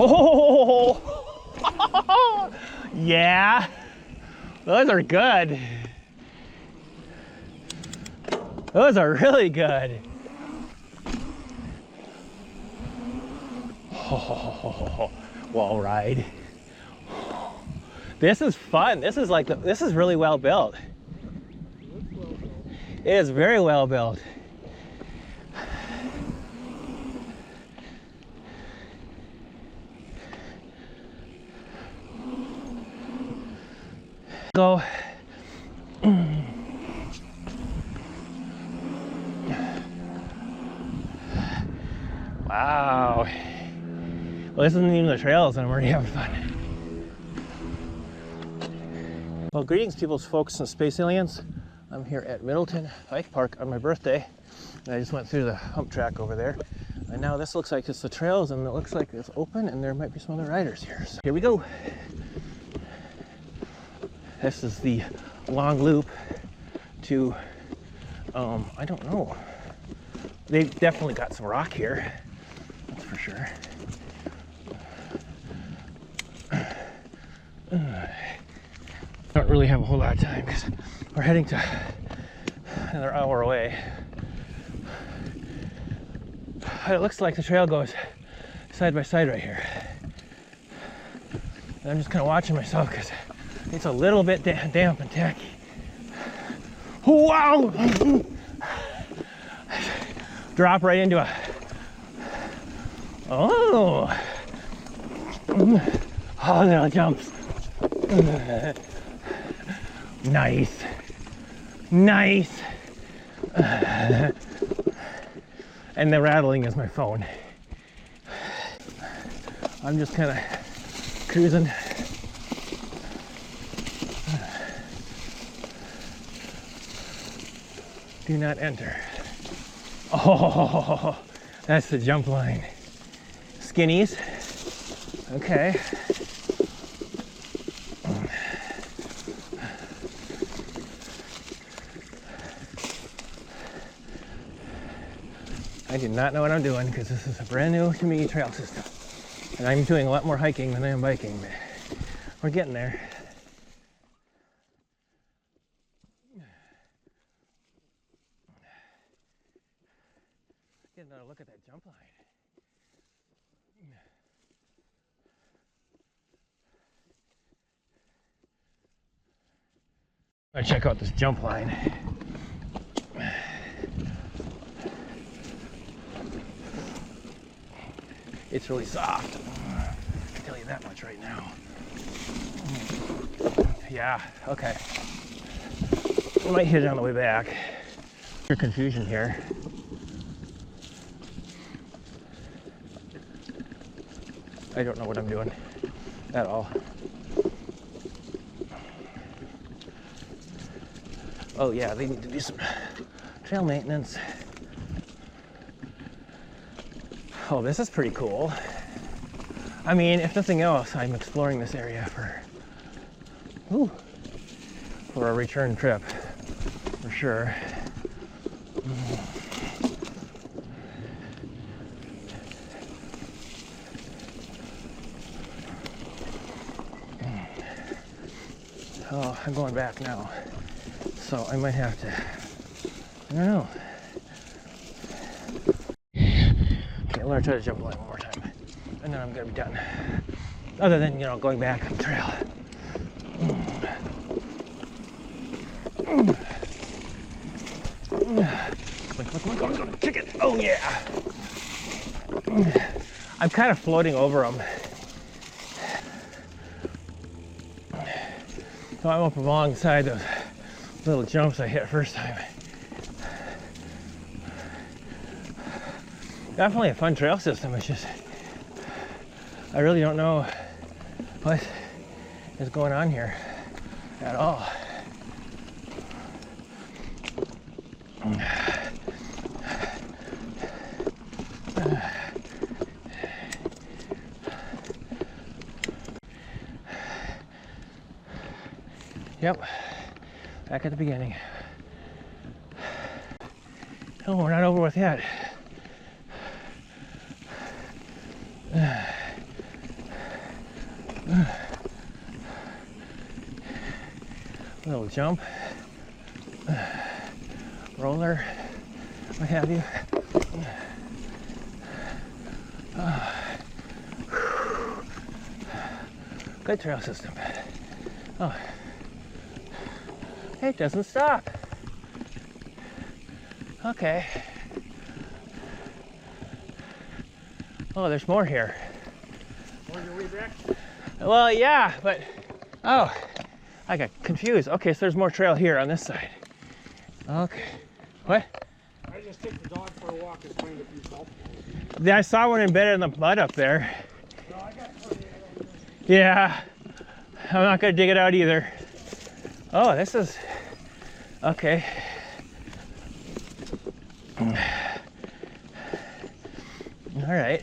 Oh, yeah, those are good. Those are really good. Oh, wall ride. This is fun. This is this is really well built. It is very well built. Go. Wow. Well, this isn't even the trails and I'm already having fun. Well, greetings peoples, folks, and space aliens. I'm here at Middleton Bike Park on my birthday. And I just went through the hump track over there. And now this looks like it's the trails and it looks like it's open and there might be some other riders here. So here we go. This is the long loop to, I don't know. They've definitely got some rock here, that's for sure. Don't really have a whole lot of time because we're heading to another hour away. But it looks like the trail goes side by side right here. And I'm just kind of watching myself because it's a little bit damp and tacky. Wow! Drop right into a... Oh! Oh, little jumps. Nice. Nice. And the rattling is my phone. I'm just kind of cruising. Do not enter. Oh, that's the jump line. Skinnies. Okay. I do not know what I'm doing because this is a brand new to me trail system. And I'm doing a lot more hiking than I am biking, but we're getting there. Get another look at that jump line. I check out this jump line. It's really soft. I can tell you that much right now. Yeah, okay. We might hit it on the way back. Your confusion here. I don't know what I'm doing at all. Oh yeah, they need to do some trail maintenance. Oh, this is pretty cool. I mean, if nothing else, I'm exploring this area for a return trip, for sure. Oh, I'm going back now, so I might have to, I don't know. Okay, I'm gonna try to jump the line one more time, and then I'm gonna be done. Other than, you know, going back on the trail. Come on, kick it. Oh yeah. I'm kind of floating over them. So I'm up alongside those little jumps I hit first time. Definitely a fun trail system. It's just, I really don't know what is going on here at all. Yep, back at the beginning. Oh, we're not over with yet. little jump, roller, what have you. Good trail system. Oh, it doesn't stop. Okay. Oh, there's more here. On your way back? Well, yeah, but oh, I got confused. Okay, so there's more trail here on this side. Okay. What? I just take the dog for a walk and find a few salt. Yeah, I saw one embedded in the mud up there. No, I got plenty of them. Yeah, I'm not gonna dig it out either. Oh, this is okay. All right,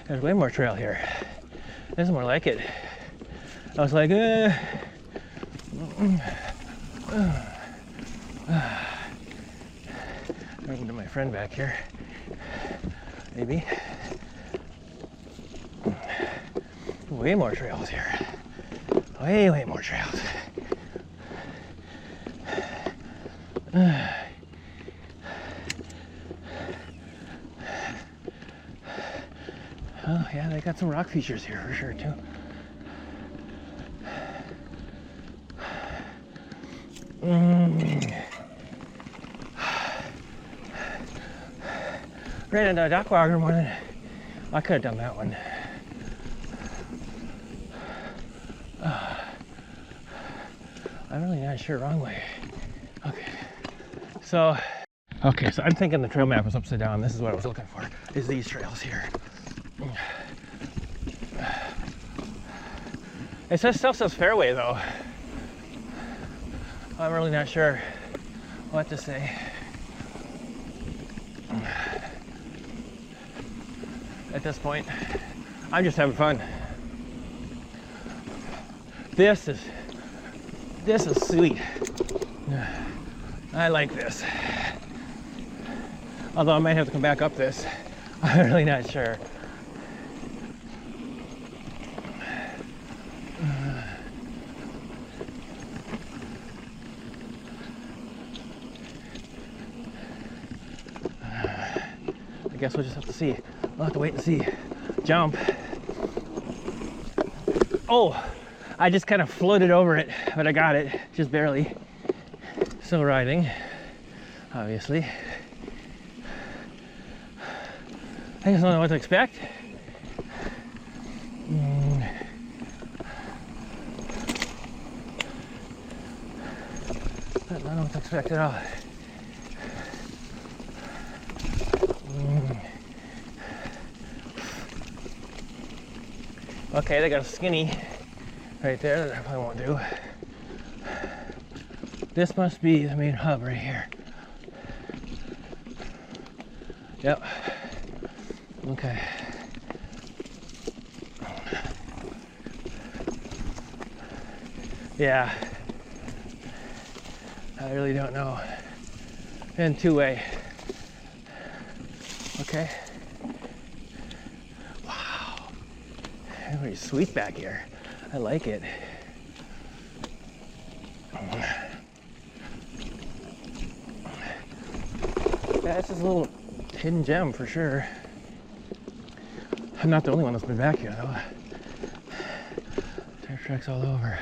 there's way more trail here. This is more like it. I was like, talking to my friend back here, maybe. Way more trails here. Way more trails. Oh yeah, they got some rock features here for sure too. Ran into a dock walker one. I could have done that one. I'm really not sure. Wrong way. Okay. So I'm thinking the trail map was upside down. This is what I was looking for. Is these trails here? It still says fairway though. I'm really not sure what to say. At this point, I'm just having fun. This is sweet. I like this. Although I might have to come back up this. I'm really not sure. I guess we'll just have to see. We'll have to wait and see. Jump. Oh, I just kind of floated over it, but I got it, just barely. Still riding, obviously. I just don't know what to expect. I don't know what to expect at all. Okay, they got a skinny right there that I probably won't do. This must be the main hub right here. Yep. Okay. Yeah. I really don't know. And two-way. Okay. Wow. Very sweet back here. I like it. That's just a little hidden gem for sure. I'm not the only one that's been back here though. Tire tracks all over.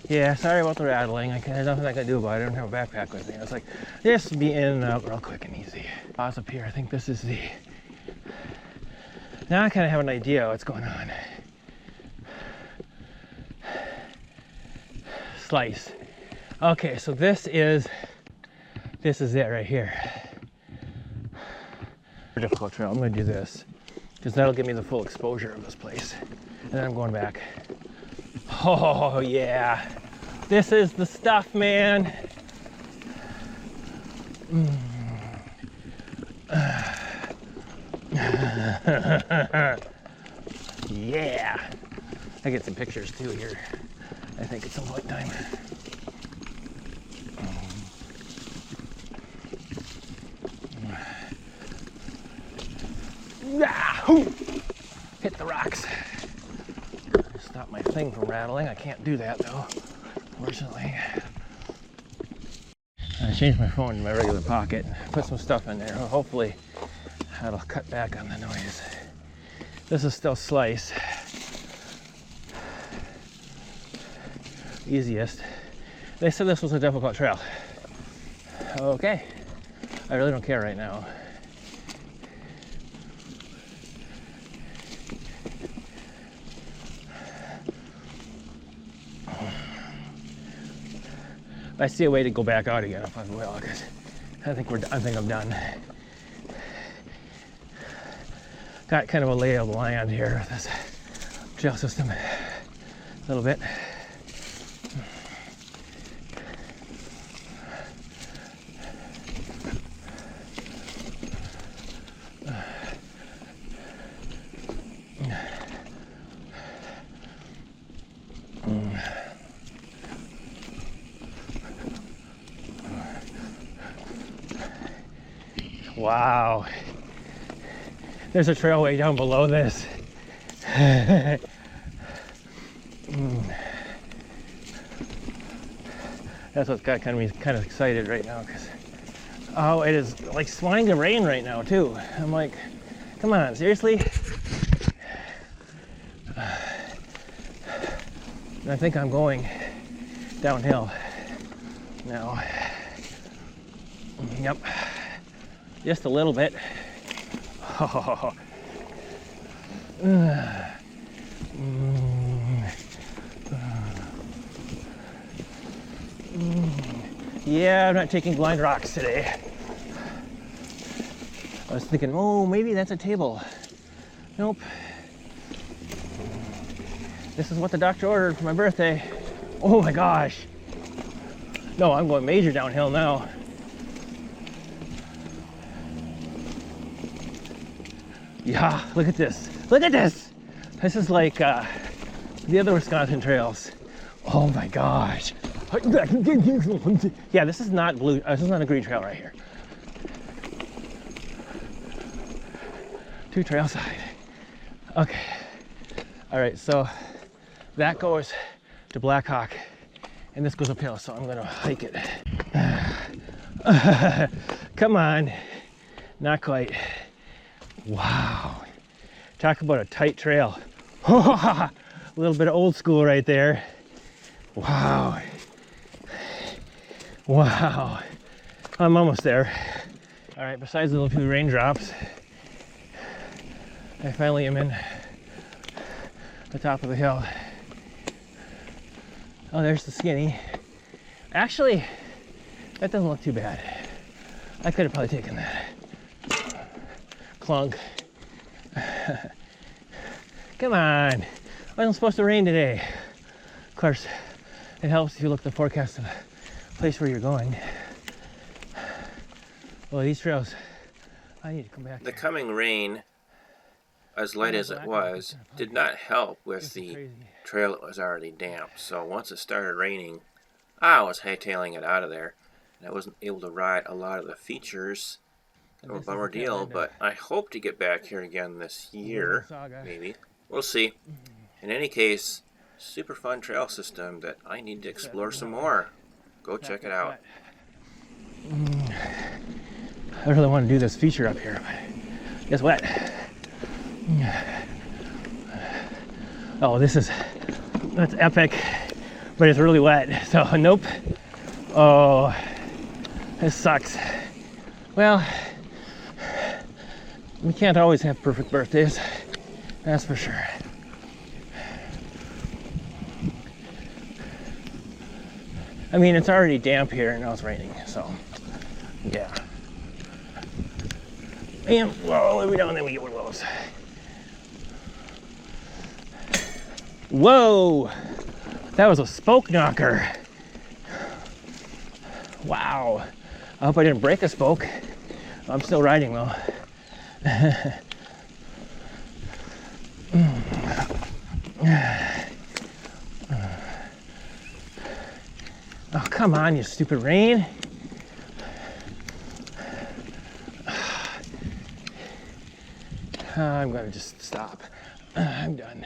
Yeah, sorry about the rattling. There's nothing I can do about it. I don't have a backpack with me. I was like, this will be in and out real quick and easy. Pause up here. I think this is the... Now I kind of have an idea what's going on. Slice. Okay, so this is it right here. Difficult trail. I'm going to do this because that'll give me the full exposure of this place. And then I'm going back. Oh yeah, this is the stuff, man. Yeah, I get some pictures too here. I think at some point in time. Yahoo! Hit the rocks. Stop my thing from rattling. I can't do that though, fortunately. I changed my phone to my regular pocket, put some stuff in there. Hopefully that'll cut back on the noise. This is still slice. Easiest. They said this was a difficult trail. Okay. I really don't care right now. I see a way to go back out again if I will, because I think I'm done. Got kind of a lay of the land here with this trail system a little bit. Wow. There's a trailway down below this. That's what's got me kind of excited right now, because it is like wanting to rain right now too. I'm like, come on, seriously? I think I'm going downhill now. Yep. Just a little bit. Oh. Yeah, I'm not taking blind rocks today. I was thinking, oh, maybe that's a table. Nope. This is what the doctor ordered for my birthday. Oh my gosh. No, I'm going major downhill now. Yeah, look at this. Look at this. This is like the other Wisconsin trails. Oh my gosh. Yeah, this is not blue. This is not a green trail right here. Two trail side. Okay. All right, so that goes to Black Hawk, and this goes uphill, so I'm gonna hike it. Come on. Not quite. Wow. Talk about a tight trail. A little bit of old school right there. Wow. Wow. I'm almost there. All right, besides the little few raindrops, I finally am in the top of the hill. Oh, there's the skinny. Actually, that doesn't look too bad. I could have probably taken that. Clunk. Come on. It wasn't supposed to rain today. Of course, it helps if you look at the forecast of the place where you're going. Well, these trails, I need to come back. The coming rain, as light as it was, did not help with the trail that was already damp. So once it started raining, I was hightailing it out of there. And I wasn't able to ride a lot of the features. Kind of a bummer deal, but I hope to get back here again this year, maybe. We'll see. In any case, super fun trail system that I need to explore some more. Go check it out. I really want to do this feature up here, but guess what? Oh, that's epic, but it's really wet, so nope. Oh, this sucks. Well, we can't always have perfect birthdays, that's for sure. I mean, it's already damp here and now it's raining, so yeah. And well, every now and then we get one of those. Whoa, that was a spoke knocker. Wow, I hope I didn't break a spoke. I'm still riding though. Oh, come on, you stupid rain. I'm gonna just stop. I'm done.